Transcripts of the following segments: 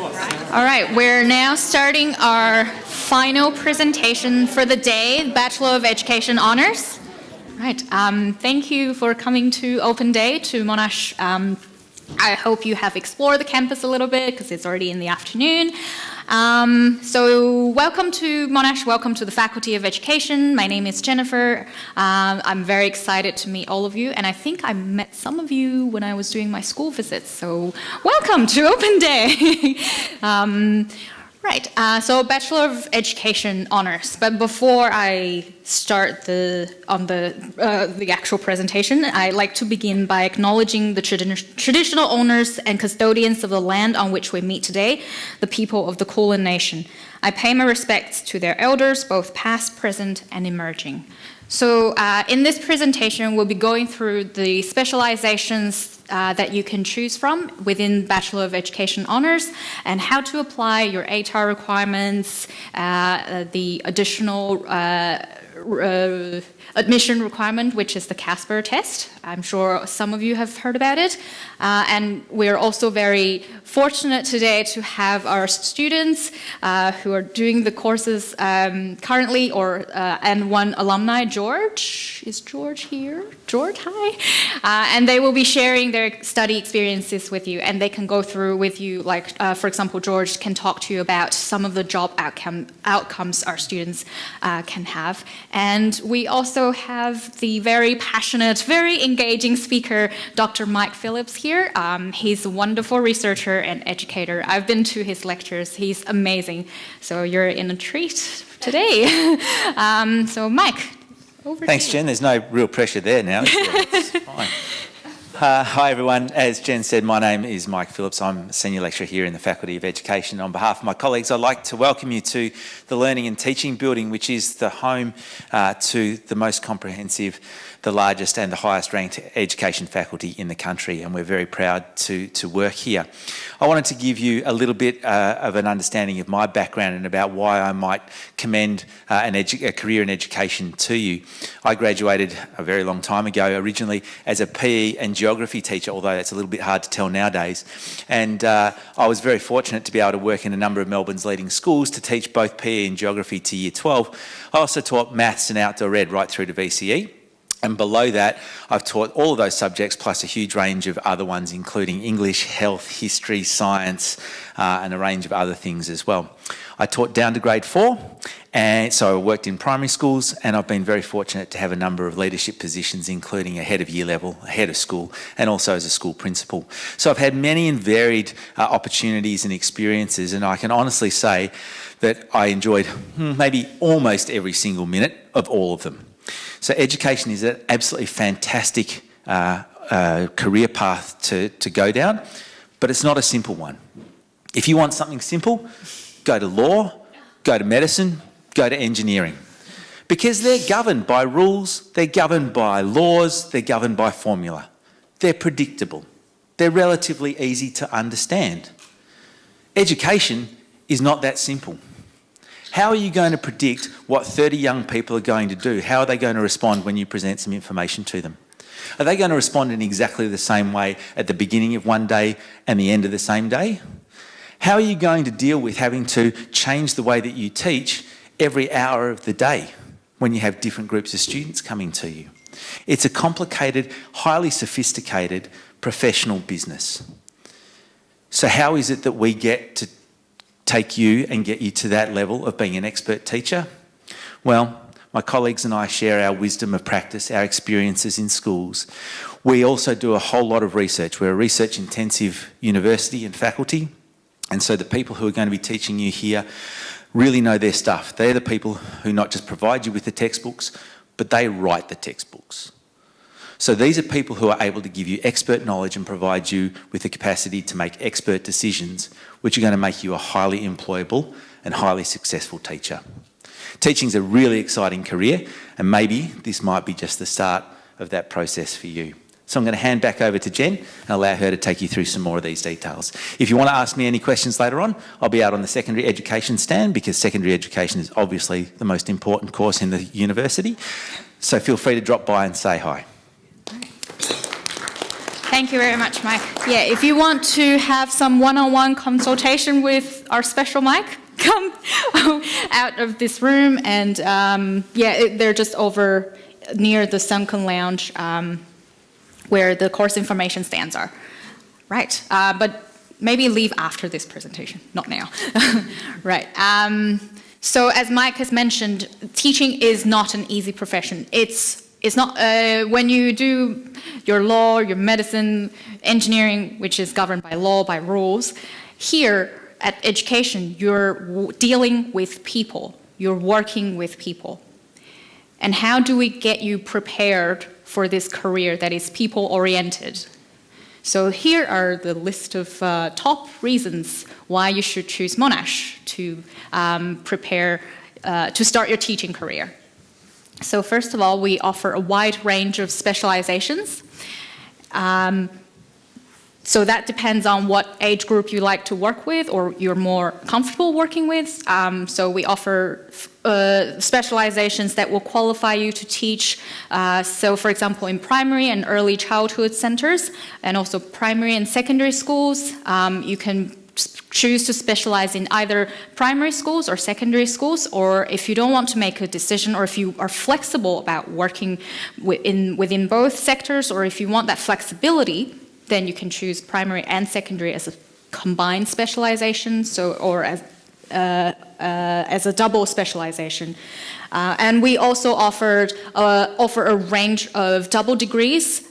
All right, we're now starting our final presentation for the day, Bachelor of Education Honours. Right, thank you for coming to Open Day to Monash. I hope you have explored the campus a little bit because it's already in the afternoon. So welcome to Monash, welcome to the Faculty of Education. My name is Jennifer. I'm very excited to meet all of you, and I think I met some of you when I was doing my school visits, so welcome to Open Day. So Bachelor of Education Honours. But before I start the actual presentation, I'd like to begin by acknowledging the traditional owners and custodians of the land on which we meet today, the people of the Kulin Nation. I pay my respects to their elders, both past, present, and emerging. So in this presentation, we'll be going through the specializations that you can choose from within Bachelor of Education Honours and how to apply your ATAR requirements, the additional admission requirement, which is the Casper test. I'm sure some of you have heard about it. And we're also very fortunate today to have our students who are doing the courses currently, and one alumni, George. Is George here? George, hi. And they will be sharing their study experiences with you, and they can go through with you, like, for example, George can talk to you about some of the job outcomes our students can have. And we also have the very passionate, very engaging speaker, Dr. Mike Phillips here. He's a wonderful researcher and educator. I've been to his lectures. He's amazing. So you're in a treat today. So Mike, over to you. Thanks, Jen. There's no real pressure there now. It's fine. Hi everyone. As Jen said, my name is Mike Phillips. I'm a Senior Lecturer here in the Faculty of Education. On behalf of my colleagues, I'd like to welcome you to the Learning and Teaching Building, which is the home to the most comprehensive, the largest and the highest ranked education faculty in the country, and we're very proud to work here. I wanted to give you a little bit of an understanding of my background and about why I might commend a career in education to you. I graduated a very long time ago, originally as a PE and geography teacher, although that's a little bit hard to tell nowadays. And I was very fortunate to be able to work in a number of Melbourne's leading schools to teach both PE and geography to Year 12. I also taught maths and outdoor ed right through to VCE. And below that, I've taught all of those subjects, plus a huge range of other ones, including English, health, history, science, and a range of other things as well. I taught down to grade 4, and so I worked in primary schools, and I've been very fortunate to have a number of leadership positions, including a head of year level, a head of school, and also as a school principal. So I've had many and varied opportunities and experiences, and I can honestly say that I enjoyed maybe almost every single minute of all of them. So education is an absolutely fantastic career path to go down, but it's not a simple one. If you want something simple, go to law, go to medicine, go to engineering. Because they're governed by rules, they're governed by laws, they're governed by formula. They're predictable. They're relatively easy to understand. Education is not that simple. How are you going to predict what 30 young people are going to do? How are they going to respond when you present some information to them? Are they going to respond in exactly the same way at the beginning of one day and the end of the same day? How are you going to deal with having to change the way that you teach every hour of the day when you have different groups of students coming to you? It's a complicated, highly sophisticated professional business. So how is it that we get to take you and get you to that level of being an expert teacher? Well, my colleagues and I share our wisdom of practice, our experiences in schools. We also do a whole lot of research. We're a research-intensive university and faculty, and so the people who are going to be teaching you here really know their stuff. They're the people who not just provide you with the textbooks, but they write the textbooks. So these are people who are able to give you expert knowledge and provide you with the capacity to make expert decisions, which are going to make you a highly employable and highly successful teacher. Teaching's a really exciting career, and maybe this might be just the start of that process for you. So I'm going to hand back over to Jen and allow her to take you through some more of these details. If you want to ask me any questions later on, I'll be out on the secondary education stand, because secondary education is obviously the most important course in the university. So feel free to drop by and say hi. Thank you very much, Mike. Yeah, if you want to have some one-on-one consultation with our special Mike, come out of this room, and they're just over near the Sunken Lounge where the course information stands are. Right, but maybe leave after this presentation, not now. Right. So as Mike has mentioned, teaching is not an easy profession. It's not, when you do your law, your medicine, engineering, which is governed by law, by rules, here at education, you're dealing with people. You're working with people. And how do we get you prepared for this career that is people-oriented? So here are the list of top reasons why you should choose Monash to prepare to start your teaching career. So first of all, we offer a wide range of specializations. So that depends on what age group you like to work with or you're more comfortable working with. So we offer specializations that will qualify you to teach. So for example, in primary and early childhood centers, and also primary and secondary schools, you can choose to specialize in either primary schools or secondary schools, or if you don't want to make a decision, or if you are flexible about working within both sectors, or if you want that flexibility, then you can choose primary and secondary as a combined specialization, or as a double specialization. And we also offer a range of double degrees.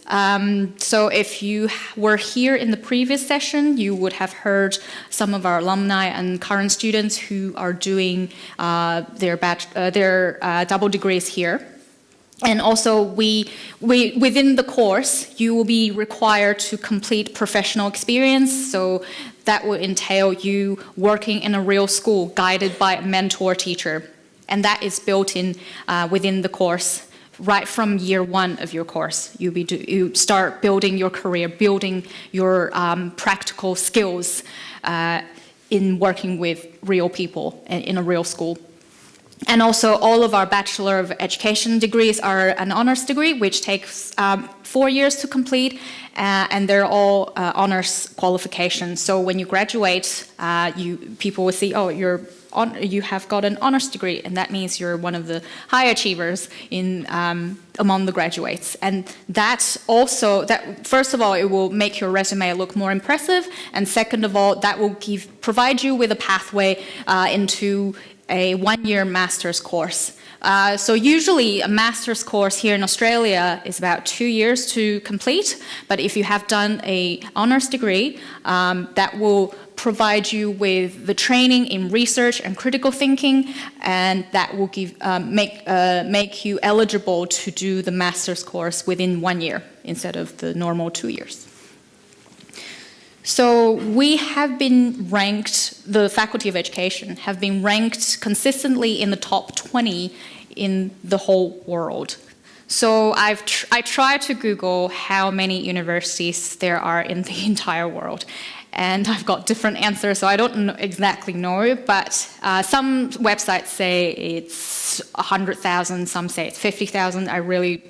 So if you were here in the previous session, you would have heard some of our alumni and current students who are doing their double degrees here. And also, within the course, you will be required to complete professional experience. So that will entail you working in a real school, guided by a mentor teacher. And that is built in within the course. Right from year one of your course, you start building your career, building your practical skills in working with real people in a real school. And also, all of our Bachelor of Education degrees are an honors degree, which takes 4 years to complete, and they're all honors qualifications. So when you graduate, people will see, oh, you have got an honors degree, and that means you're one of the high achievers among the graduates. And that also, first of all, it will make your resume look more impressive, and second of all, that will provide you with a pathway into a one-year master's course. So usually a master's course here in Australia is about 2 years to complete, but if you have done an honors degree, that will provide you with the training in research and critical thinking, and that will make you eligible to do the master's course within 1 year instead of the normal 2 years. So we have been ranked, the Faculty of Education have been ranked consistently in the top 20 in the whole world. So I tried to Google how many universities there are in the entire world. And I've got different answers, so I don't exactly know, but some websites say it's 100,000, some say it's 50,000. I really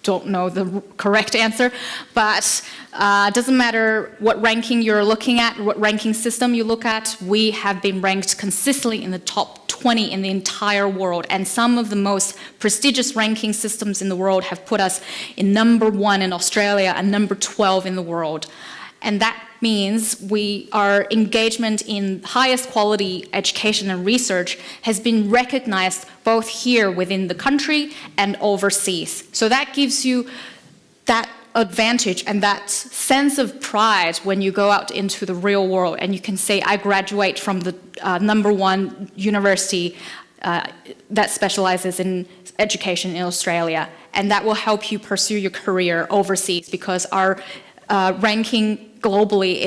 don't know the correct answer, but it doesn't matter what ranking you're looking at, what ranking system you look at, we have been ranked consistently in the top 20 in the entire world, and some of the most prestigious ranking systems in the world have put us in number 1 in Australia and number 12 in the world. And that means our engagement in highest quality education and research has been recognized both here within the country and overseas. So that gives you that advantage and that sense of pride when you go out into the real world and you can say, I graduate from the number 1 university that specializes in education in Australia. And that will help you pursue your career overseas, because our ranking globally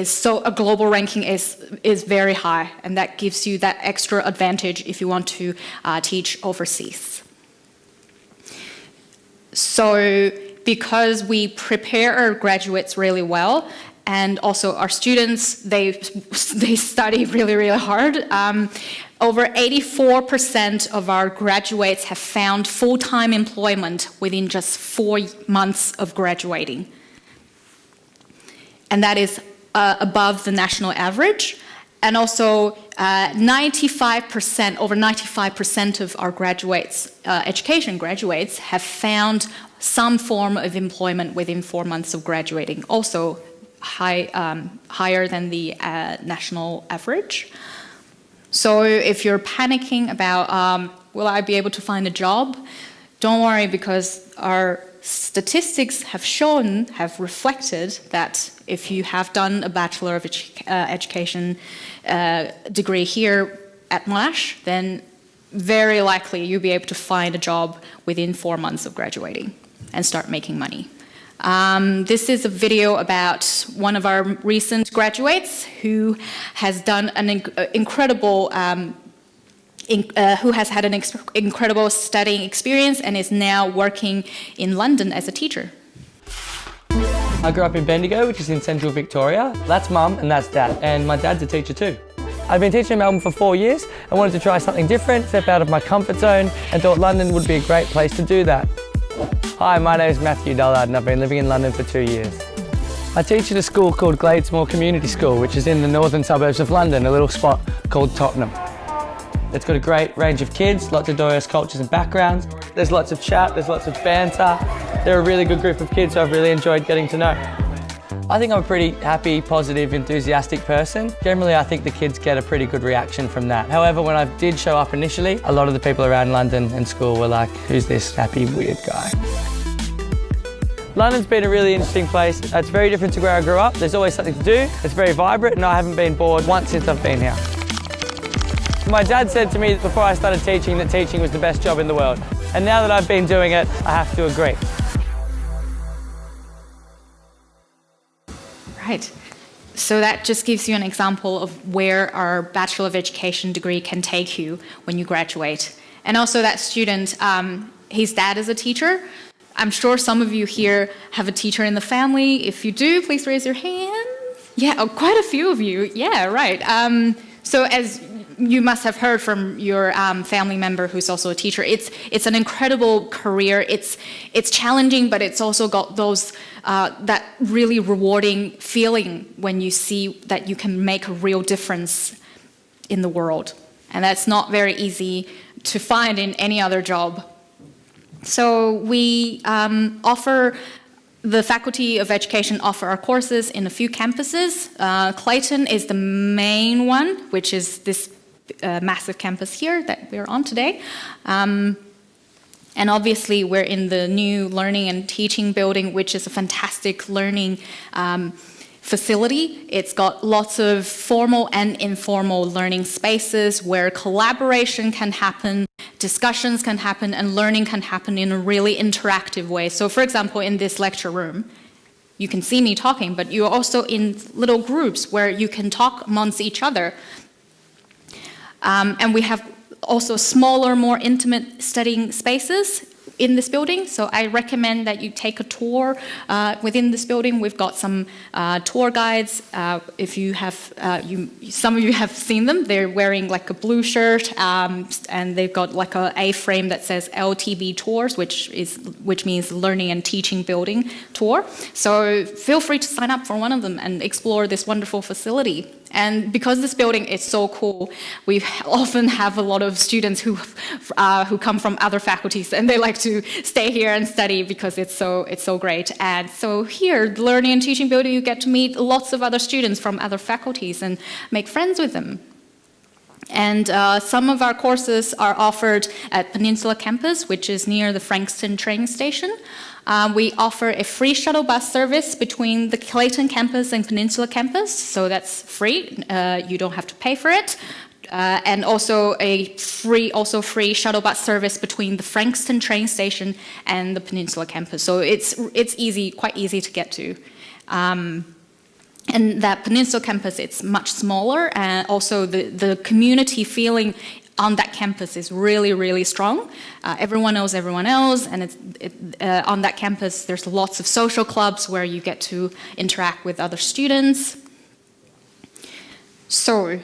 a global ranking is very high, and that gives you that extra advantage if you want to teach overseas. So because we prepare our graduates really well, and also our students, they study really, really hard. Over 84% of our graduates have found full-time employment within just 4 months of graduating. and that is above the national average. And also 95%, over 95% of our graduates, education graduates, have found some form of employment within 4 months of graduating, also higher than the national average. So if you're panicking about, will I be able to find a job? Don't worry, because our statistics have reflected that if you have done a Bachelor of Education degree here at Monash, then very likely you'll be able to find a job within 4 months of graduating and start making money. This is a video about one of our recent graduates who has done an incredible who has had an incredible studying experience and is now working in London as a teacher. I grew up in Bendigo, which is in central Victoria. That's Mum and that's Dad, and my dad's a teacher too. I've been teaching in Melbourne for 4 years. I wanted to try something different, step out of my comfort zone, and thought London would be a great place to do that. Hi, my name is Matthew Dullard and I've been living in London for 2 years. I teach at a school called Gladesmore Community School, which is in the northern suburbs of London, a little spot called Tottenham. It's got a great range of kids, lots of diverse cultures and backgrounds. There's lots of chat, there's lots of banter. They're a really good group of kids who I've really enjoyed getting to know. I think I'm a pretty happy, positive, enthusiastic person. Generally, I think the kids get a pretty good reaction from that. However, when I did show up initially, a lot of the people around London and school were like, who's this happy, weird guy? London's been a really interesting place. It's very different to where I grew up. There's always something to do. It's very vibrant and I haven't been bored once since I've been here. My dad said to me before I started teaching that teaching was the best job in the world. And now that I've been doing it, I have to agree. Right. So that just gives you an example of where our Bachelor of Education degree can take you when you graduate. And also that student, his dad is a teacher. I'm sure some of you here have a teacher in the family. If you do, please raise your hand. Yeah, oh, quite a few of you. Yeah, right. So as you must have heard from your family member who's also a teacher, it's an incredible career. It's challenging, but it's also got those that really rewarding feeling when you see that you can make a real difference in the world. And that's not very easy to find in any other job. So we the Faculty of Education offer our courses in a few campuses. Clayton is the main one, which is this massive campus here that we're on today. And obviously we're in the new Learning and Teaching building, which is a fantastic learning facility. It's got lots of formal and informal learning spaces where collaboration can happen, discussions can happen, and learning can happen in a really interactive way. So for example, in this lecture room, you can see me talking, but you're also in little groups where you can talk amongst each other. And we have also smaller, more intimate studying spaces in this building. So I recommend that you take a tour within this building. We've got some tour guides. If you have, some of you have seen them. They're wearing like a blue shirt, and they've got like a A-frame that says LTB Tours, which means Learning and Teaching Building Tour. So feel free to sign up for one of them and explore this wonderful facility. And because this building is so cool, we often have a lot of students who come from other faculties, and they like to stay here and study because it's so great. And so here, the Learning and Teaching building, you get to meet lots of other students from other faculties and make friends with them. And some of our courses are offered at Peninsula Campus, which is near the Frankston train station. We offer a free shuttle bus service between the Clayton Campus and Peninsula Campus, so that's free. You don't have to pay for it. And also a free shuttle bus service between the Frankston train station and the Peninsula Campus. So it's easy, quite easy to get to. And that Peninsula Campus, it's much smaller, and also the community feeling on that campus is really, really strong. Everyone knows everyone else, and on that campus there's lots of social clubs where you get to interact with other students. So,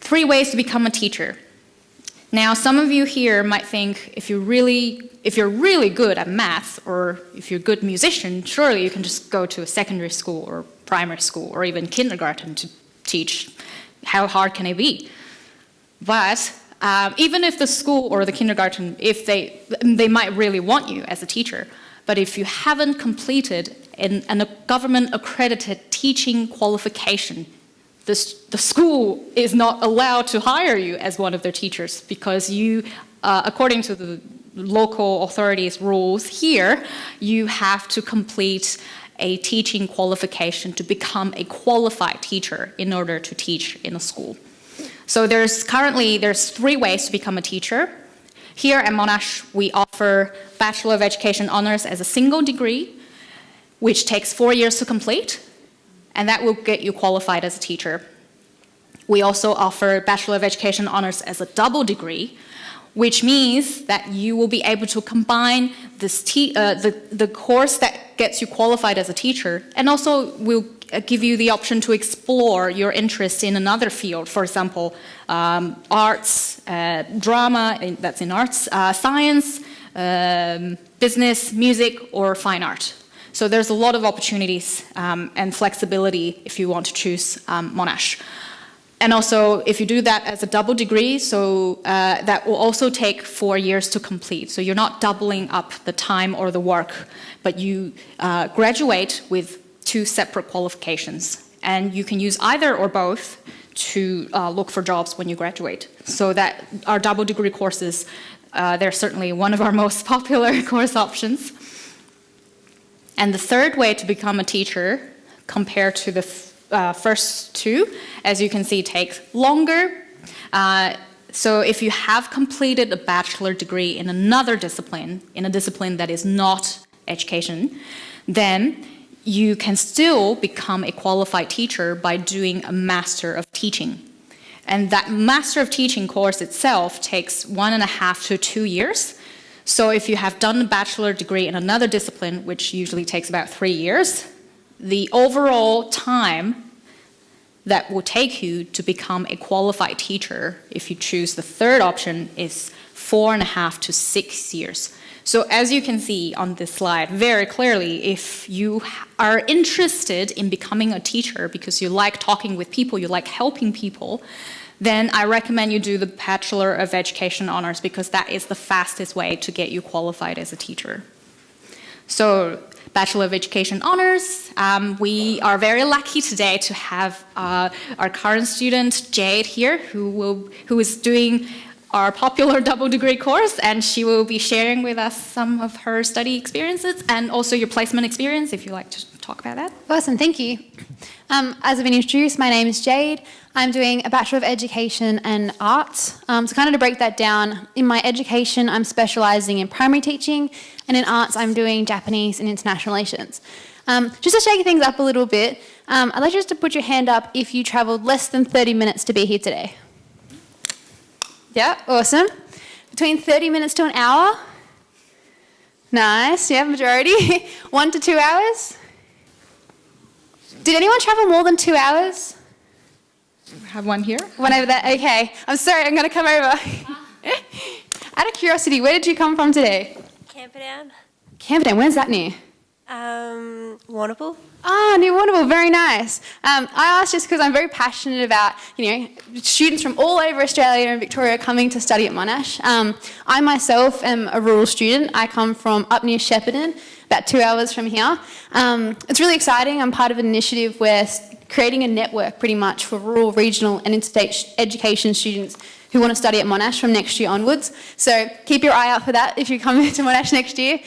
3 ways to become a teacher. Now, some of you here might think if you're really good at maths, or if you're a good musician, surely you can just go to a secondary school or primary school or even kindergarten to teach. How hard can it be? But even if the school or the kindergarten, if they might really want you as a teacher, but if you haven't completed a government accredited teaching qualification, the school is not allowed to hire you as one of their teachers, because you, according to the local authorities' rules here, you have to complete a teaching qualification to become a qualified teacher in order to teach in a school. So there's 3 ways to become a teacher. Here at Monash, we offer Bachelor of Education Honours as a single degree, which takes 4 years to complete, and that will get you qualified as a teacher. We also offer Bachelor of Education Honours as a double degree, which means that you will be able to combine this the course that gets you qualified as a teacher, and also will give you the option to explore your interest in another field. For example, arts, drama, that's in arts, science, business, music, or fine art. So there's a lot of opportunities and flexibility if you want to choose Monash. And also, if you do that as a double degree, so that will also take 4 years to complete. So you're not doubling up the time or the work, but you graduate with 2 separate qualifications. And you can use either or both to look for jobs when you graduate. So that our double degree courses, they're certainly one of our most popular course options. And the third way to become a teacher, compared to the first 2, as you can see, takes longer. So if you have completed a bachelor degree in another discipline, in a discipline that is not education, then you can still become a qualified teacher by doing a Master of Teaching. And that Master of Teaching course itself takes 1.5 to 2 years. So if you have done a bachelor degree in another discipline, which usually takes about 3 years, the overall time that will take you to become a qualified teacher, if you choose the third option, is 4.5 to 6 years. So as you can see on this slide very clearly, if you are interested in becoming a teacher because you like talking with people, you like helping people, then I recommend you do the Bachelor of Education Honours, because that is the fastest way to get you qualified as a teacher. So Bachelor of Education Honours, we are very lucky today to have our current student Jade here, who is doing our popular double degree course, and she will be sharing with us some of her study experiences and also your placement experience, if you'd like to talk about that. Awesome, thank you. As I've been introduced, my name is Jade. I'm doing a Bachelor of Education and Arts. So kind of to break that down, in my education, I'm specialising in primary teaching, and in arts, I'm doing Japanese and international relations. Just to shake things up a little bit, I'd like you just to put your hand up if you travelled less than 30 minutes to be here today. Yeah, awesome. Between 30 minutes to an hour? Nice, yeah, majority. 1 to 2 hours? Did anyone travel more than 2 hours? Have one here. One over there, okay. I'm sorry, I'm going to come over. Out of curiosity, where did you come from today? Camperdown. Camperdown, where's that near? Warrnambool. Ah, near Warrnambool, very nice. I asked just because I'm very passionate about, students from all over Australia and Victoria coming to study at Monash. I myself am a rural student. I come from up near Shepparton, about 2 hours from here. It's really exciting. I'm part of an initiative where creating a network pretty much for rural, regional and interstate education students who want to study at Monash from next year onwards. So keep your eye out for that if you come to Monash next year.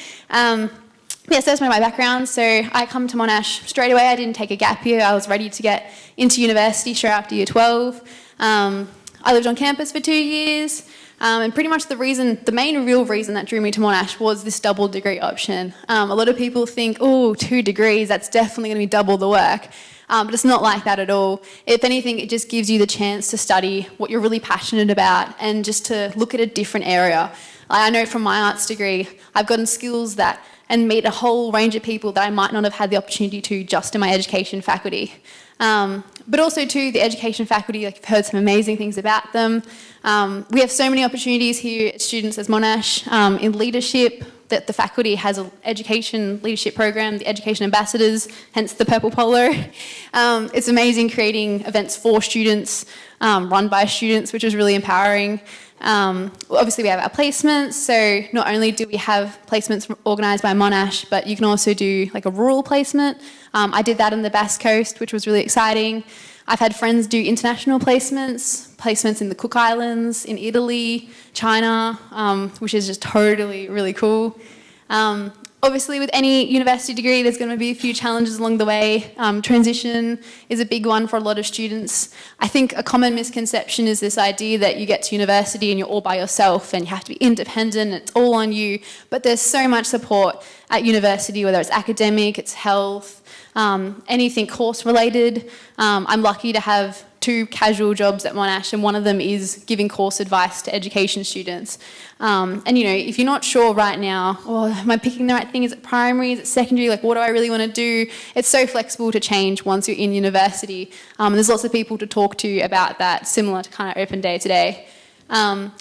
Yes, that's my background. So I come to Monash straight away. I didn't take a gap year. I was ready to get into university straight after year 12. I lived on campus for 2 years. And pretty much the main real reason that drew me to Monash was this double degree option. A lot of people think, 2 degrees, that's definitely going to be double the work. But it's not like that at all. If anything, it just gives you the chance to study what you're really passionate about and just to look at a different area. I know from my arts degree, I've gotten skills and meet a whole range of people that I might not have had the opportunity to just in my education faculty. But also too, the education faculty, like you've heard some amazing things about them. We have so many opportunities here at Students as Monash in leadership, that the faculty has an education leadership program, the education ambassadors, hence the purple polo. It's amazing creating events for students, run by students, which is really empowering. Obviously we have our placements, so not only do we have placements organised by Monash, but you can also do like a rural placement. I did that on the Basque Coast, which was really exciting. I've had friends do international placements in the Cook Islands, in Italy, China, which is just totally really cool. Obviously, with any university degree, there's going to be a few challenges along the way. Transition is a big one for a lot of students. I think a common misconception is this idea that you get to university and you're all by yourself and you have to be independent, it's all on you. But there's so much support at university, whether it's academic, it's health, anything course-related. I'm lucky to have 2 casual jobs at Monash, and one of them is giving course advice to education students. And you know, if you're not sure right now, oh, am I picking the right thing? Is it primary? Is it secondary? Like, what do I really want to do? It's so flexible to change once you're in university. And there's lots of people to talk to about that, similar to kind of Open Day today.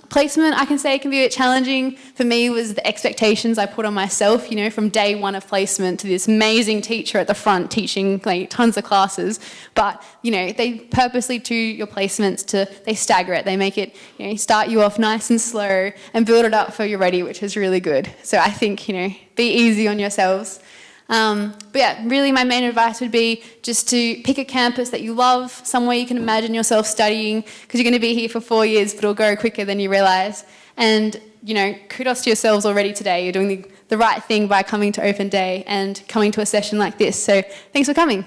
Placement, I can say, can be a bit challenging. For me, was the expectations I put on myself, you know, from day one of placement to this amazing teacher at the front teaching like tons of classes. But, you know, they purposely do your placements they stagger it. They make it, you know, start you off nice and slow and build it up for you're ready, which is really good. So I think, you know, be easy on yourselves. But yeah, really my main advice would be just to pick a campus that you love, somewhere you can imagine yourself studying, because you're going to be here for 4 years, but it'll go quicker than you realise. And, you know, kudos to yourselves already today. You're doing the right thing by coming to Open Day and coming to a session like this. So thanks for coming.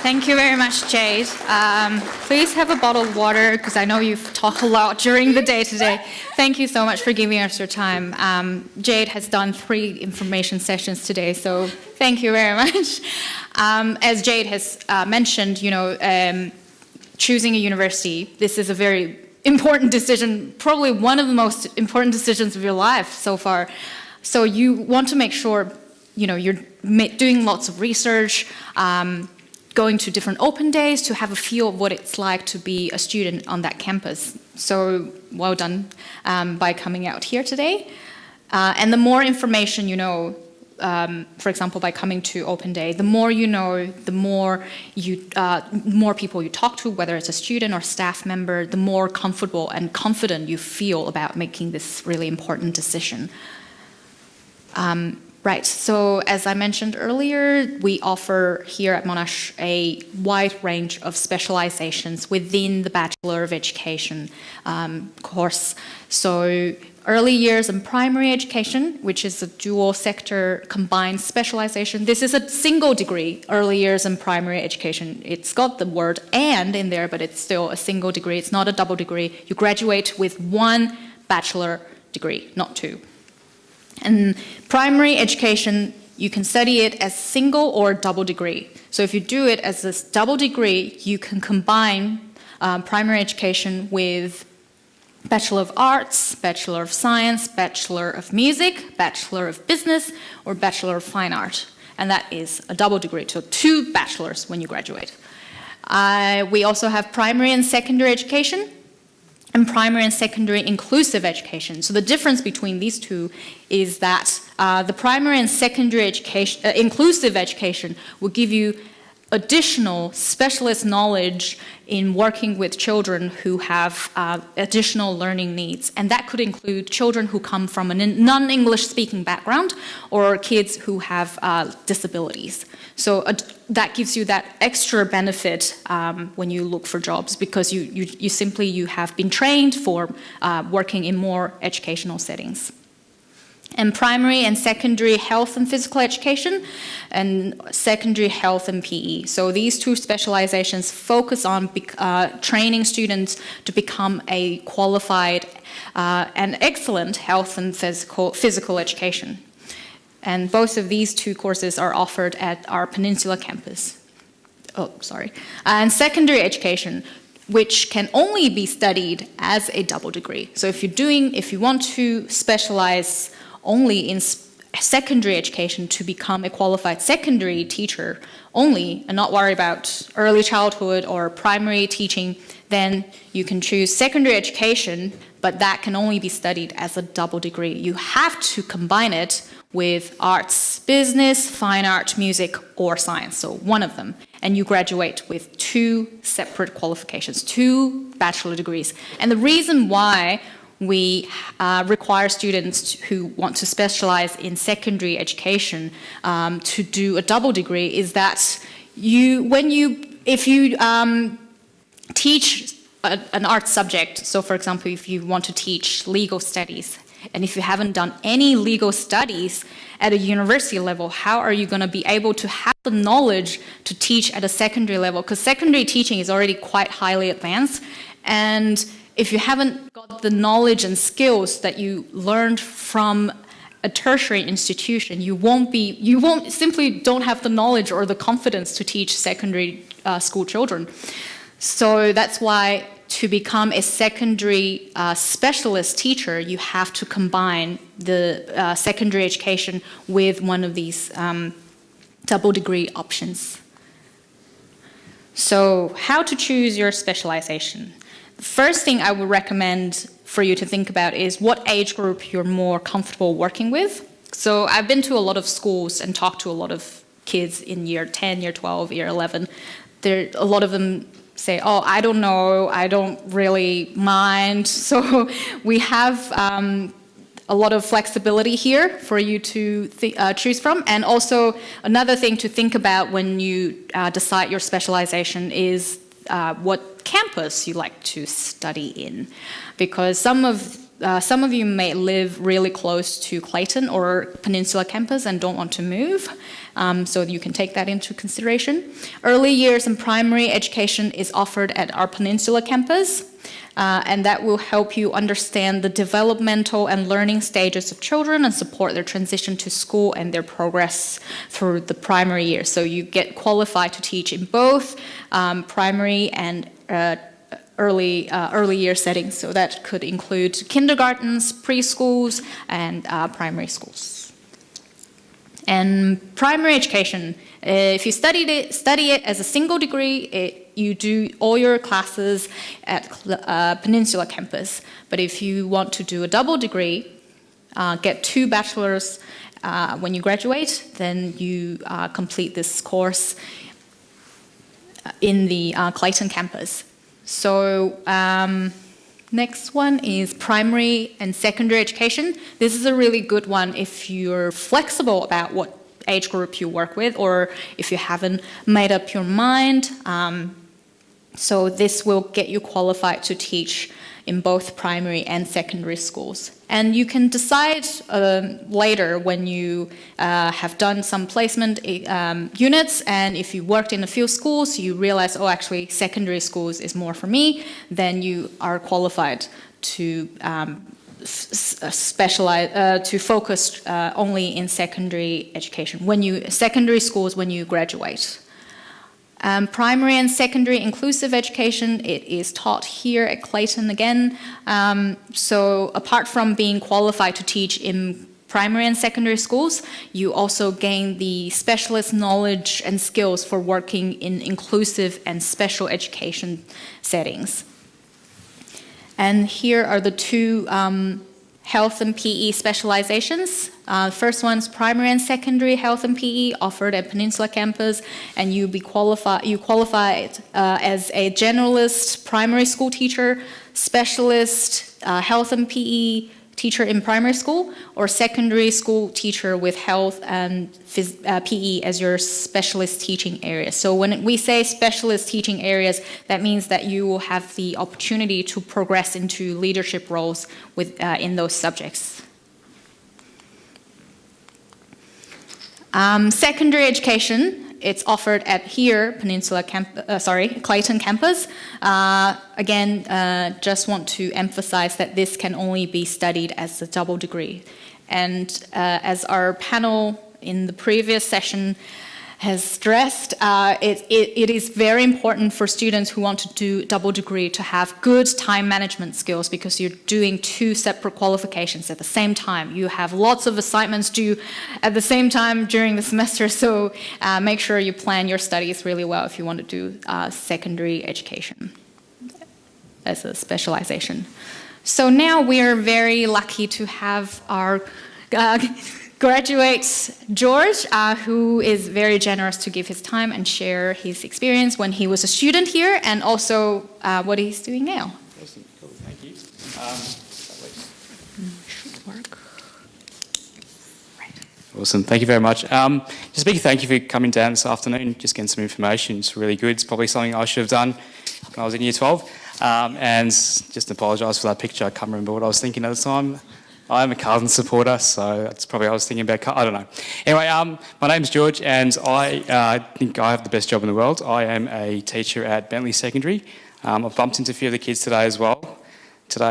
Thank you very much, Jade. Please have a bottle of water, because I know you've talked a lot during the day today. Thank you so much for giving us your time. Jade has done 3 information sessions today, so thank you very much. As Jade has mentioned, you know, choosing a university, this is a very important decision, probably one of the most important decisions of your life so far. So you want to make sure, you know, you're doing lots of research, going to different open days to have a feel of what it's like to be a student on that campus. So well done by coming out here today. And the more information you know, for example, by coming to open day, the more you know, the more people you talk to, whether it's a student or staff member, the more comfortable and confident you feel about making this really important decision. Right, so as I mentioned earlier, we offer here at Monash a wide range of specializations within the Bachelor of Education course. So early years and primary education, which is a dual sector combined specialization. This is a single degree, early years and primary education. It's got the word "and" in there, but it's still a single degree. It's not a double degree. You graduate with 1 bachelor degree, not 2. And primary education, you can study it as single or double degree. So if you do it as a double degree, you can combine primary education with Bachelor of Arts, Bachelor of Science, Bachelor of Music, Bachelor of Business, or Bachelor of Fine Art. And that is a double degree, so 2 bachelors when you graduate. We also have primary and secondary education, and primary and secondary inclusive education. So the difference between these two is that the primary and secondary education, inclusive education will give you additional specialist knowledge in working with children who have additional learning needs. And that could include children who come from a non-English speaking background or kids who have disabilities. So that gives you that extra benefit when you look for jobs, because you have been trained for working in more educational settings. And primary and secondary health and physical education, and secondary health and PE. So these 2 specializations focus on training students to become a qualified and excellent health and physical education. And both of these 2 courses are offered at our Peninsula Campus. And secondary education, which can only be studied as a double degree. So if you want to specialize only in secondary education to become a qualified secondary teacher only and not worry about early childhood or primary teaching, then you can choose secondary education, but that can only be studied as a double degree. You have to combine it with arts, business, fine art, music, or science, so one of them. And you graduate with 2 separate qualifications, 2 bachelor degrees. And the reason why we require students who want to specialize in secondary education to do a double degree is that if you teach an art subject, so for example, if you want to teach legal studies, and if you haven't done any legal studies at a university level, how are you going to be able to have the knowledge to teach at a secondary level? Because secondary teaching is already quite highly advanced, and if you haven't got the knowledge and skills that you learned from a tertiary institution, you simply don't have the knowledge or the confidence to teach secondary school children. So that's why to become a secondary specialist teacher, you have to combine the secondary education with one of these double degree options. So how to choose your specialization? The first thing I would recommend for you to think about is what age group you're more comfortable working with. So I've been to a lot of schools and talked to a lot of kids in year 10, year 12, year 11. A lot of them say, oh, I don't know, I don't really mind. So we have a lot of flexibility here for you to choose from. And also another thing to think about when you decide your specialization is what campus you like to study in, because some of you may live really close to Clayton or Peninsula Campus and don't want to move, so you can take that into consideration. Early years and primary education is offered at our Peninsula Campus, and that will help you understand the developmental and learning stages of children and support their transition to school and their progress through the primary years. So you get qualified to teach in both primary and early year settings. So that could include kindergartens, preschools, and primary schools. And primary education, if you study it as a single degree, you do all your classes at Peninsula Campus. But if you want to do a double degree, get 2 bachelors when you graduate, then you complete this course in the Clayton Campus. So next one is primary and secondary education. This is a really good one if you're flexible about what age group you work with, or if you haven't made up your mind. So this will get you qualified to teach in both primary and secondary schools. And you can decide later when you have done some placement units, and if you worked in a few schools, you realize, oh, actually secondary schools is more for me, then you are qualified to specialize, to focus only in secondary education, secondary schools when you graduate. Primary and secondary inclusive education, it is taught here at Clayton again. So apart from being qualified to teach in primary and secondary schools, you also gain the specialist knowledge and skills for working in inclusive and special education settings. And here are the 2 health and PE specializations. First one's primary and secondary health and PE offered at Peninsula Campus, and you qualify as a generalist primary school teacher, specialist health and PE teacher in primary school, or secondary school teacher with health and PE as your specialist teaching area. So when we say specialist teaching areas, that means that you will have the opportunity to progress into leadership roles in those subjects. Secondary education, it's offered at here, Clayton Campus. Again, just want to emphasize that this can only be studied as a double degree. And as our panel in the previous session has stressed, it is very important for students who want to do double degree to have good time management skills, because you're doing two separate qualifications at the same time. You have lots of assignments due at the same time during the semester, so make sure you plan your studies really well if you want to do secondary education as a specialization. So now we are very lucky to have our graduate George, who is very generous to give his time and share his experience when he was a student here, and also what he's doing now. Awesome. Cool. Thank you. Should work. Right. Awesome. Thank you very much. Just a big thank you for coming down this afternoon, just getting some information. It's really good. It's probably something I should have done when I was in Year 12. And just apologise for that picture. I can't remember what I was thinking at the time. I'm a Carlton supporter, so that's probably what I was thinking about. I don't know. Anyway, my name's George, and I think I have the best job in the world. I am a teacher at Bentley Secondary. I've bumped into a few of the kids today as well.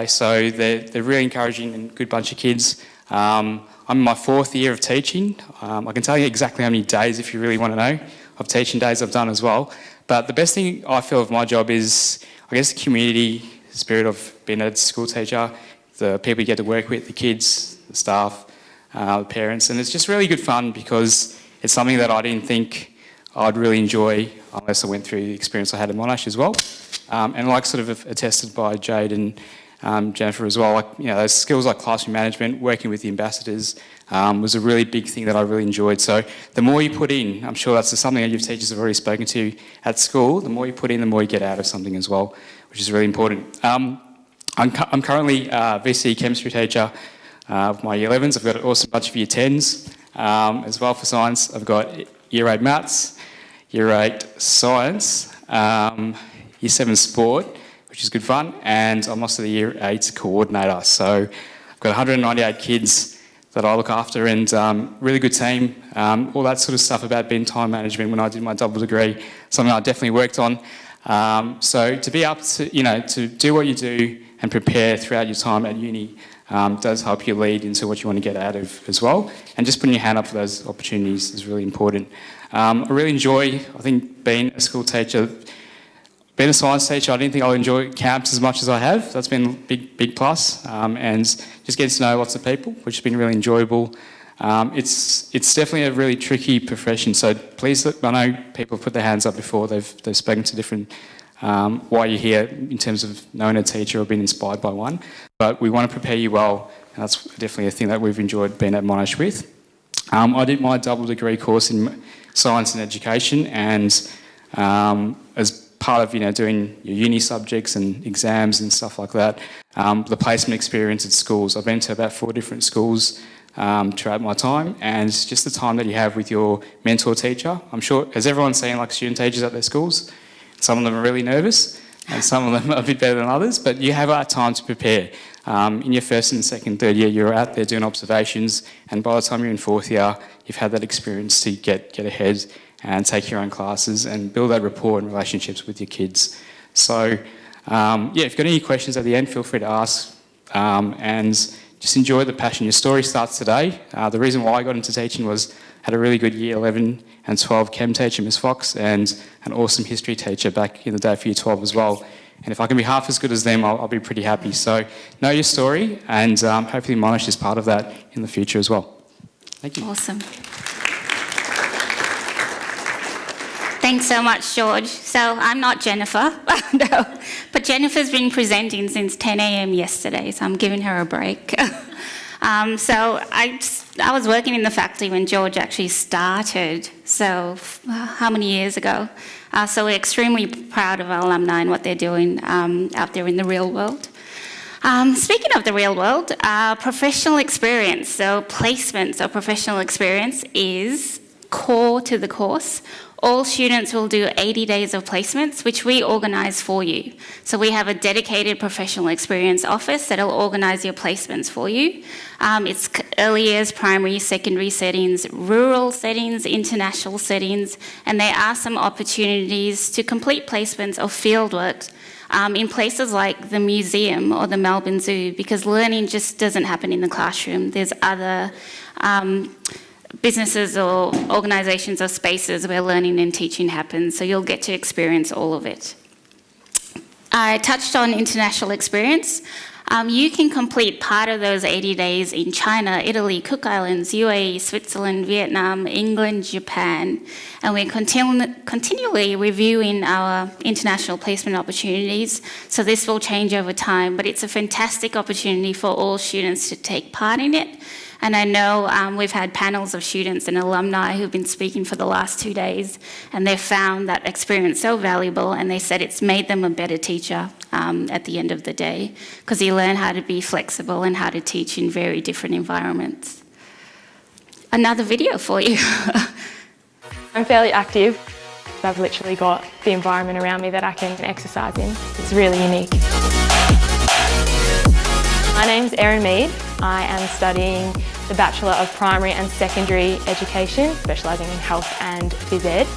So they're really encouraging and good bunch of kids. I'm in my 4th year of teaching. I can tell you exactly how many days, if you really want to know, of teaching days I've done as well. But the best thing I feel of my job is, I guess, the community, the spirit of being a school teacher, the people you get to work with, the kids, the staff, the parents, and it's just really good fun because it's something that I didn't think I'd really enjoy unless I went through the experience I had at Monash as well. And like sort of attested by Jade and Jennifer as well, like, you know, those skills like classroom management, working with the ambassadors, was a really big thing that I really enjoyed. So the more you put in, I'm sure that's something that your teachers have already spoken to at school, the more you put in, the more you get out of something as well, which is really important. I'm currently a VC chemistry teacher of my Year 11s. I've got an awesome bunch of Year 10s as well for science. I've got Year 8 maths, Year 8 science, Year 7 sport, which is good fun, and I'm also the Year 8 coordinator. So I've got 198 kids that I look after, and really good team. All that sort of stuff about being time management when I did my double degree, something I definitely worked on. So to be up to, to do what you do and prepare throughout your time at uni does help you lead into what you want to get out of as well. And just putting your hand up for those opportunities is really important. I really enjoy, I think, being a school teacher. Being a science teacher, I didn't think I would enjoy camps as much as I have. That's been a big plus. And just getting to know lots of people, which has been really enjoyable. It's definitely a really tricky profession, so please, I know people have put their hands up before, they've spoken to different, why you're here in terms of knowing a teacher or being inspired by one, but we want to prepare you well, and that's definitely a thing that we've enjoyed being at Monash with. I did my double degree course in science and education, and as part of doing your uni subjects and exams and stuff like that, the placement experience at schools. I've been to about 4 different schools throughout my time, and just the time that you have with your mentor teacher. I'm sure, has everyone seen like student teachers at their schools? Some of them are really nervous and some of them are a bit better than others, but you have that time to prepare. In your 1st and 2nd, 3rd year, you're out there doing observations, and by the time you're in 4th year, you've had that experience to get ahead and take your own classes and build that rapport and relationships with your kids. So, if you've got any questions at the end, feel free to ask, and just enjoy the passion. Your story starts today. The reason why I got into teaching was I had a really good Year 11 and 12 chem teacher, Miss Fox, and an awesome history teacher back in the day for Year 12 as well. And if I can be half as good as them, I'll be pretty happy. So know your story, and hopefully Monash is part of that in the future as well. Thank you. Awesome. Thanks so much, George. So I'm not Jennifer, no, but Jennifer's been presenting since 10 a.m. yesterday, so I'm giving her a break. So I was working in the faculty when George actually started, so how many years ago? So we're extremely proud of our alumni and what they're doing out there in the real world. Speaking of the real world, professional experience, so placements or professional experience is core to the course. All students will do 80 days of placements, which we organise for you. So we have a dedicated professional experience office that will organise your placements for you. It's early years, primary, secondary settings, rural settings, international settings, and there are some opportunities to complete placements or fieldwork in places like the museum or the Melbourne Zoo, because learning just doesn't happen in the classroom. There's other businesses or organisations or spaces where learning and teaching happens. So you'll get to experience all of it. I touched on international experience. You can complete part of those 80 days in China, Italy, Cook Islands, UAE, Switzerland, Vietnam, England, Japan, and we're continually reviewing our international placement opportunities, so this will change over time, but it's a fantastic opportunity for all students to take part in it. And I know we've had panels of students and alumni who've been speaking for the last 2 days, and they've found that experience so valuable, and they said it's made them a better teacher at the end of the day, because you learn how to be flexible and how to teach in very different environments. Another video for you. I'm fairly active. I've literally got the environment around me that I can exercise in. It's really unique. My name's Erin Mead. I am studying the Bachelor of Primary and Secondary Education, specialising in health and phys ed.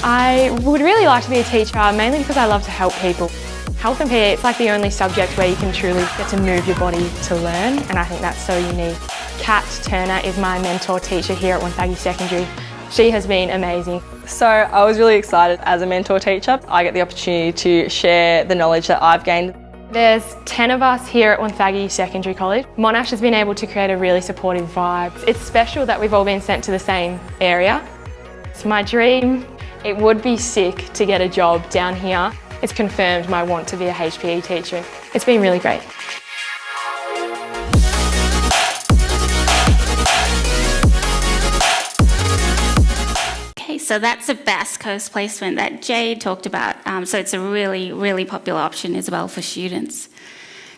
I would really like to be a teacher, mainly because I love to help people. Health and PE, it's like the only subject where you can truly get to move your body to learn, and I think that's so unique. Kat Turner is my mentor teacher here at Wonthaggi Secondary. She has been amazing. So I was really excited as a mentor teacher. I get the opportunity to share the knowledge that I've gained. There's 10 of us here at Wonthaggi Secondary College. Monash has been able to create a really supportive vibe. It's special that we've all been sent to the same area. It's my dream. It would be sick to get a job down here. It's confirmed my want to be a HPE teacher. It's been really great. So that's a Bass Coast placement that Jade talked about. So it's a really, really popular option as well for students.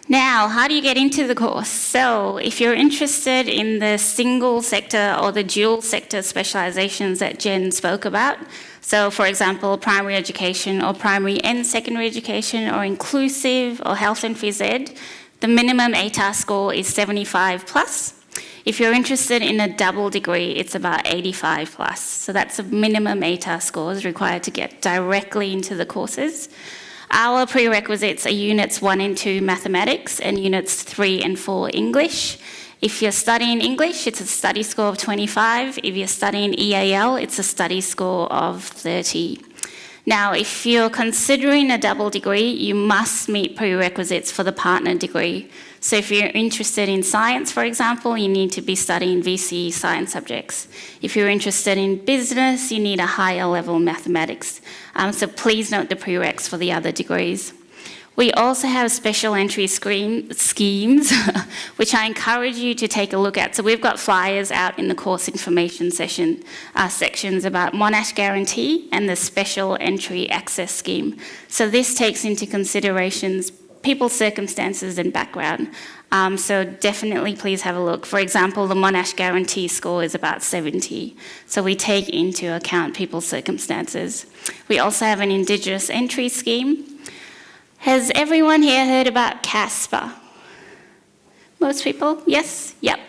Now, how do you get into the course? So if you're interested in the single sector or the dual sector specializations that Jen spoke about, so for example, primary education or primary and secondary education or inclusive or health and phys ed, the minimum ATAR score is 75 plus. If you're interested in a double degree, it's about 85 plus. So that's a minimum ATAR scores required to get directly into the courses. Our prerequisites are units 1 and 2 mathematics and units 3 and 4 English. If you're studying English, it's a study score of 25. If you're studying EAL, it's a study score of 30. Now, if you're considering a double degree, you must meet prerequisites for the partner degree. So if you're interested in science, for example, you need to be studying VCE science subjects. If you're interested in business, you need a higher level mathematics. So please note the prereqs for the other degrees. We also have special entry schemes, which I encourage you to take a look at. So we've got flyers out in the course information sections about Monash Guarantee and the Special Entry Access Scheme. So this takes into considerations people's circumstances and background. So definitely please have a look. For example, the Monash Guarantee score is about 70. So we take into account people's circumstances. We also have an Indigenous entry scheme. Has everyone here heard about Casper? Most people? Yes? Yep.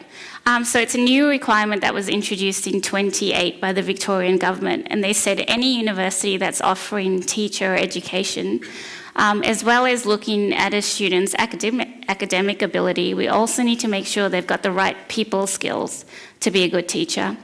So it's a new requirement that was introduced in 2008 by the Victorian government, and they said any university that's offering teacher education, as well as looking at a student's academic ability, we also need to make sure they've got the right people skills to be a good teacher.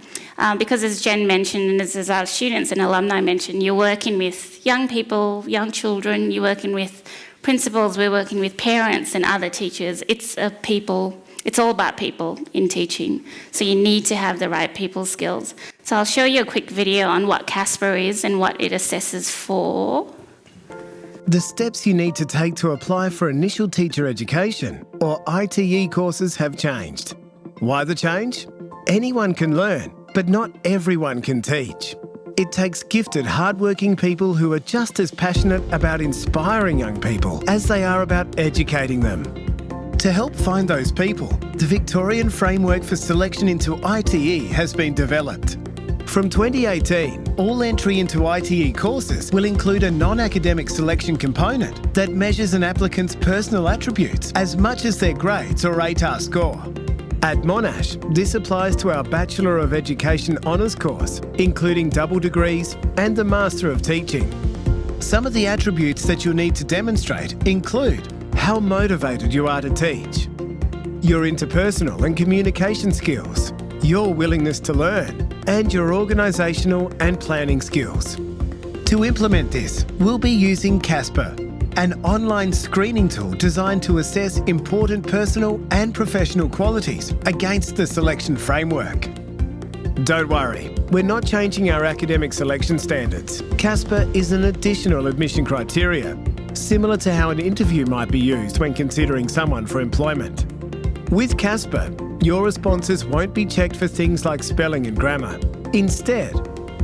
Because as Jen mentioned, and as our students and alumni mentioned, you're working with young people, young children, you're working with principals, we're working with parents and other teachers. It's all about people in teaching. So you need to have the right people skills. So I'll show you a quick video on what Casper is and what it assesses for. The steps you need to take to apply for initial teacher education or ITE courses have changed. Why the change? Anyone can learn, but not everyone can teach. It takes gifted, hardworking people who are just as passionate about inspiring young people as they are about educating them. To help find those people, the Victorian Framework for Selection into ITE has been developed. From 2018, all entry into ITE courses will include a non-academic selection component that measures an applicant's personal attributes as much as their grades or ATAR score. At Monash, this applies to our Bachelor of Education honours course, including double degrees and the Master of Teaching. Some of the attributes that you'll need to demonstrate include how motivated you are to teach, your interpersonal and communication skills, your willingness to learn, and your organisational and planning skills. To implement this, we'll be using Casper, an online screening tool designed to assess important personal and professional qualities against the selection framework. Don't worry, we're not changing our academic selection standards. Casper is an additional admission criteria, similar to how an interview might be used when considering someone for employment. With Casper, your responses won't be checked for things like spelling and grammar. Instead,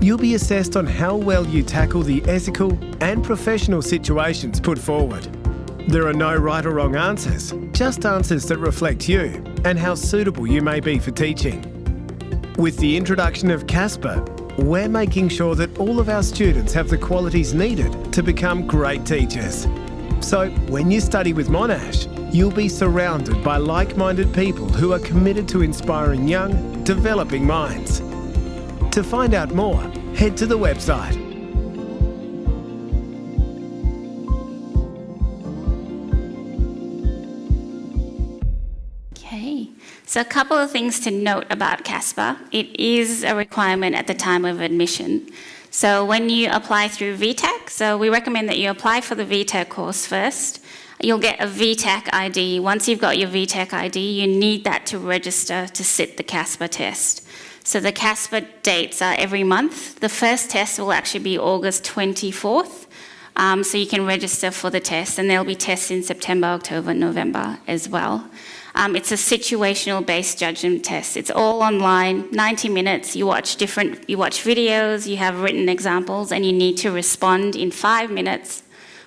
you'll be assessed on how well you tackle the ethical and professional situations put forward. There are no right or wrong answers, just answers that reflect you and how suitable you may be for teaching. With the introduction of Casper, we're making sure that all of our students have the qualities needed to become great teachers. So when you study with Monash, you'll be surrounded by like-minded people who are committed to inspiring young, developing minds. To find out more, head to the website. Okay, so a couple of things to note about Casper. It is a requirement at the time of admission. So when you apply through VTech, so we recommend that you apply for the VTech course first. You'll get a VTech ID. Once you've got your VTech ID, you need that to register to sit the Casper test. So the Casper dates are every month. The first test will actually be August 24th. So you can register for the test, and there'll be tests in September, October, November as well. It's a situational based judgment test. It's all online, 90 minutes. You watch videos, you have written examples, and you need to respond in 5 minutes.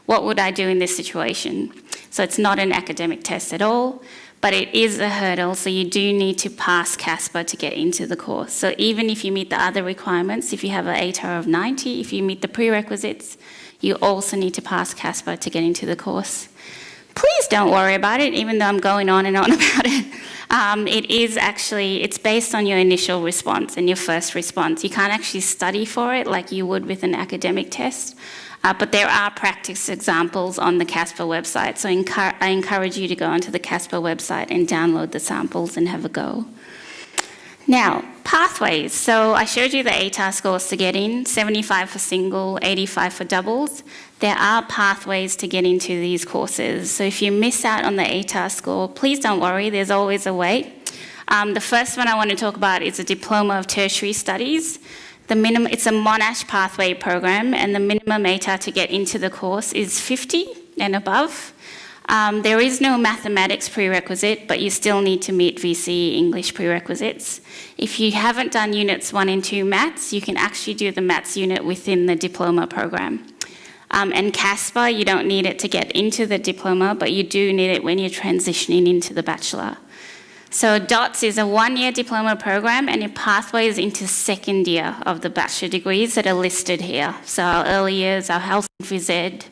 What would I do in this situation? So it's not an academic test at all, but it is a hurdle, so you do need to pass Casper to get into the course. So even if you meet the other requirements, if you have an ATAR of 90, if you meet the prerequisites, you also need to pass Casper to get into the course. Please don't worry about it, even though I'm going on and on about it. It's based on your initial response and your first response. You can't actually study for it like you would with an academic test. But there are practice examples on the Casper website, so I encourage you to go onto the Casper website and download the samples and have a go. Now, pathways. So I showed you the ATAR scores to get in, 75 for single, 85 for doubles. There are pathways to get into these courses. So if you miss out on the ATAR score, please don't worry, there's always a way. The first one I want to talk about is a Diploma of Tertiary Studies. It's a Monash pathway program, and the minimum ATAR to get into the course is 50 and above. There is no mathematics prerequisite, but you still need to meet VCE English prerequisites. If you haven't done units 1 and 2 maths, you can actually do the maths unit within the diploma program. And Casper, you don't need it to get into the diploma, but you do need it when you're transitioning into the bachelor. So DOTS is a 1-year diploma program, and your pathway is into second year of the bachelor degrees that are listed here. So our early years, our health and phys ed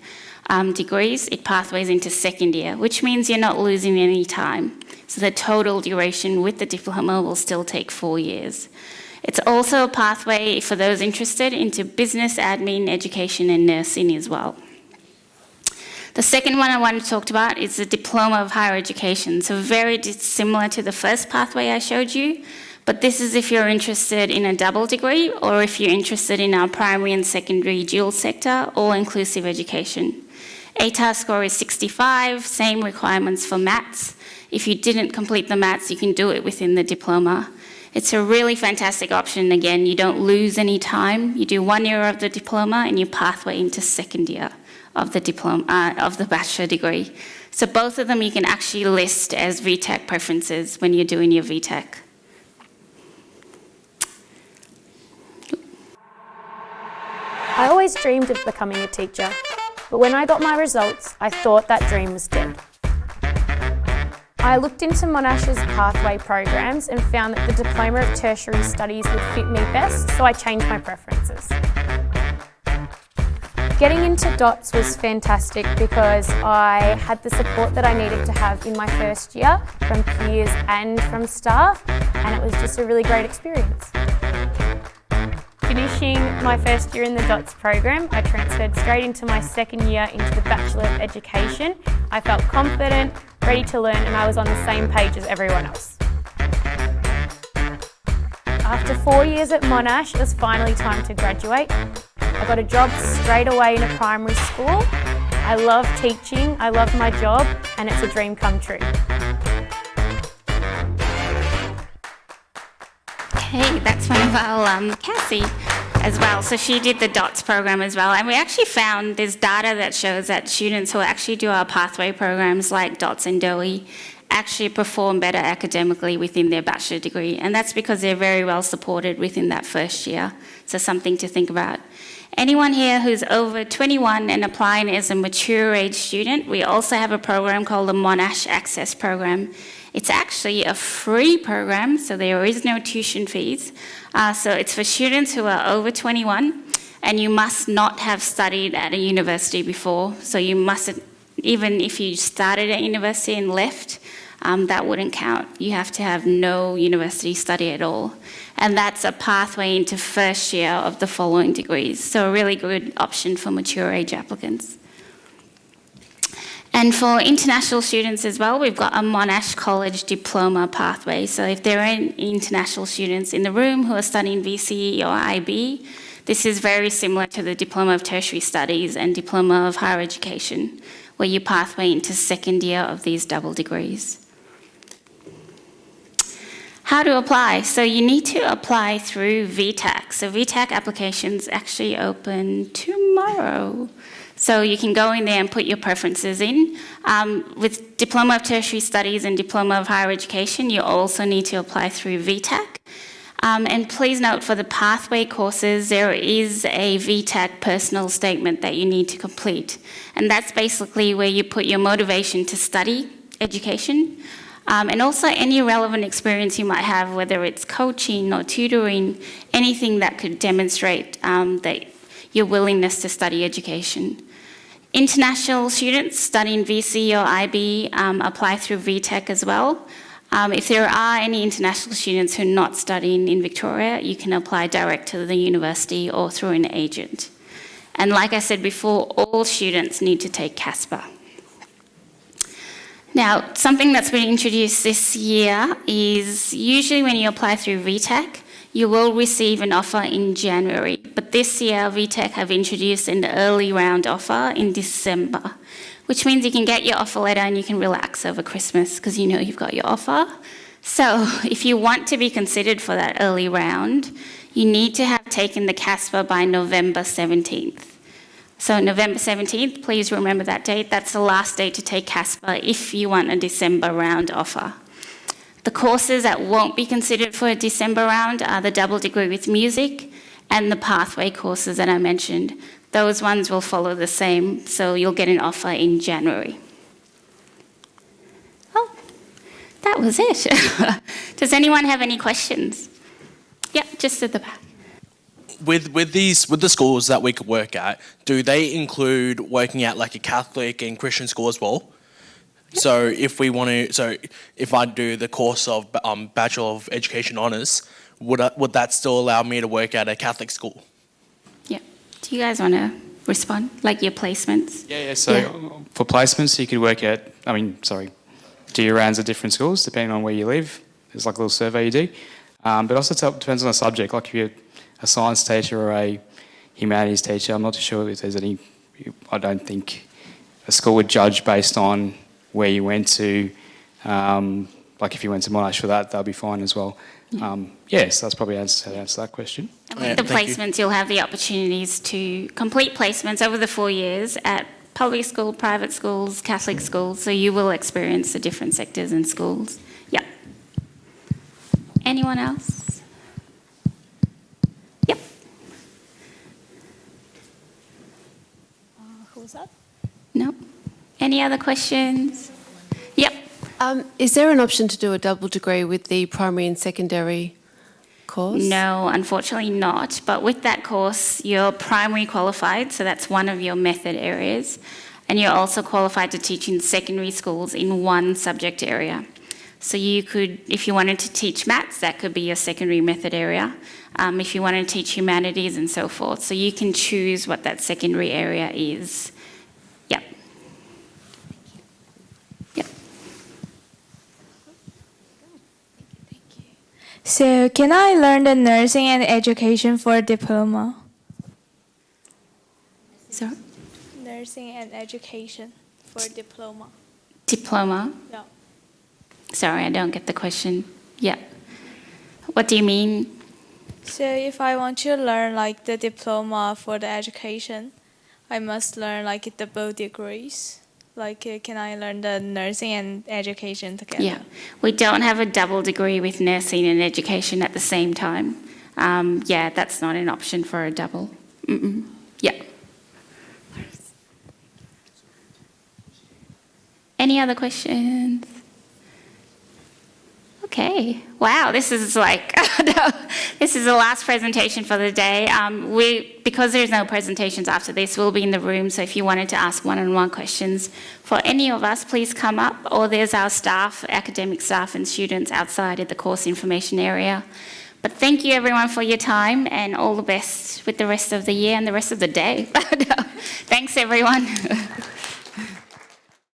degrees, it pathways into second year, which means you're not losing any time. So the total duration with the diploma will still take 4 years. It's also a pathway for those interested into business, admin, education, and nursing as well. The second one I want to talk about is the Diploma of Higher Education. So very similar to the first pathway I showed you, but this is if you're interested in a double degree or if you're interested in our primary and secondary dual sector or inclusive education. ATAR score is 65, same requirements for maths. If you didn't complete the maths, you can do it within the diploma. It's a really fantastic option. Again, you don't lose any time. You do 1 year of the diploma and you pathway into second year of the diploma of the bachelor degree. So both of them you can actually list as VTech preferences when you're doing your VTech. I always dreamed of becoming a teacher, but when I got my results, I thought that dream was dead. I looked into Monash's pathway programs and found that the Diploma of Tertiary Studies would fit me best, so I changed my preferences. Getting into DOTS was fantastic because I had the support that I needed to have in my first year from peers and from staff, and it was just a really great experience. Finishing my first year in the DOTS program, I transferred straight into my second year into the Bachelor of Education. I felt confident, ready to learn, and I was on the same page as everyone else. After 4 years at Monash, it was finally time to graduate. I got a job straight away in a primary school. I love teaching, I love my job, and it's a dream come true. Okay, that's one of our Cassie as well. So she did the DOTS program as well. And we actually found there's data that shows that students who actually do our pathway programs like DOTS and DOE actually perform better academically within their bachelor degree. And that's because they're very well supported within that first year. So something to think about. Anyone here who's over 21 and applying as a mature age student, we also have a program called the Monash Access Program. It's actually a free program, so there is no tuition fees. So it's for students who are over 21, and you must not have studied at a university before. So you mustn't, even if you started at university and left, that wouldn't count. You have to have no university study at all. And that's a pathway into first year of the following degrees. So a really good option for mature age applicants. And for international students as well, we've got a Monash College Diploma pathway. So if there are any international students in the room who are studying VCE or IB, this is very similar to the Diploma of Tertiary Studies and Diploma of Higher Education, where you pathway into second year of these double degrees. How to apply? So you need to apply through VTAC. So VTAC applications actually open tomorrow. So you can go in there and put your preferences in. With Diploma of Tertiary Studies and Diploma of Higher Education, you also need to apply through VTAC. And please note for the pathway courses, there is a VTAC personal statement that you need to complete. And that's basically where you put your motivation to study education, and also any relevant experience you might have, whether it's coaching or tutoring, anything that could demonstrate that your willingness to study education. International students studying VC or IB apply through VTEC as well. If there are any international students who are not studying in Victoria, you can apply direct to the university or through an agent. And like I said before, all students need to take Casper. Now, something that's been introduced this year is usually when you apply through VTEC, you will receive an offer in January. But this year, VTEC have introduced an early round offer in December, which means you can get your offer letter and you can relax over Christmas because you know you've got your offer. So if you want to be considered for that early round, you need to have taken the Casper by November 17th. So November 17th, please remember that date. That's the last date to take Casper if you want a December round offer. The courses that won't be considered for a December round are the double degree with music and the pathway courses that I mentioned. Those ones will follow the same, so you'll get an offer in January. Oh, that was it. Does anyone have any questions? Yep, just at the back. With the schools that we could work at, do they include working at like a Catholic and Christian school as well? Yep. So if I do the course of Bachelor of Education Honours, would that still allow me to work at a Catholic school? Yeah. Do you guys want to respond, like your placements? Yeah. So for placements, you could work at, do your rounds at different schools depending on where you live. There's like a little survey you do, but also depends on the subject. Like if you're a science teacher or a humanities teacher, I'm not too sure if there's any. I don't think a school would judge based on where you went to. Like if you went to Monash for that, that'll be fine as well. Yes, that's probably how to answer that question. And with the placements, you'll have the opportunities to complete placements over the 4 years at public school, private schools, Catholic schools, so you will experience the different sectors and schools. Yeah. Anyone else? Yep. Who was that? No. Any other questions? Yep. Is there an option to do a double degree with the primary and secondary course? No, unfortunately not. But with that course, you're primary qualified, so that's one of your method areas. And you're also qualified to teach in secondary schools in one subject area. So you could, if you wanted to teach maths, that could be your secondary method area. If you wanted to teach humanities and so forth. So you can choose what that secondary area is. Yep. So, can I learn the nursing and education for diploma? Sorry? Nursing and education for diploma. Diploma? No. Sorry, I don't get the question. Yeah. What do you mean? So, if I want to learn like the diploma for the education, I must learn like double degrees. Like, can I learn the nursing and education together? Yeah. We don't have a double degree with nursing and education at the same time. Yeah, that's not an option for a double. Yeah. Any other questions? Okay. Wow, this is like, this is the last presentation for the day. Because there's no presentations after this, we'll be in the room, so if you wanted to ask one-on-one questions for any of us, please come up, or there's our staff, academic staff and students outside at the course information area. But thank you everyone for your time, and all the best with the rest of the year and the rest of the day. Thanks everyone.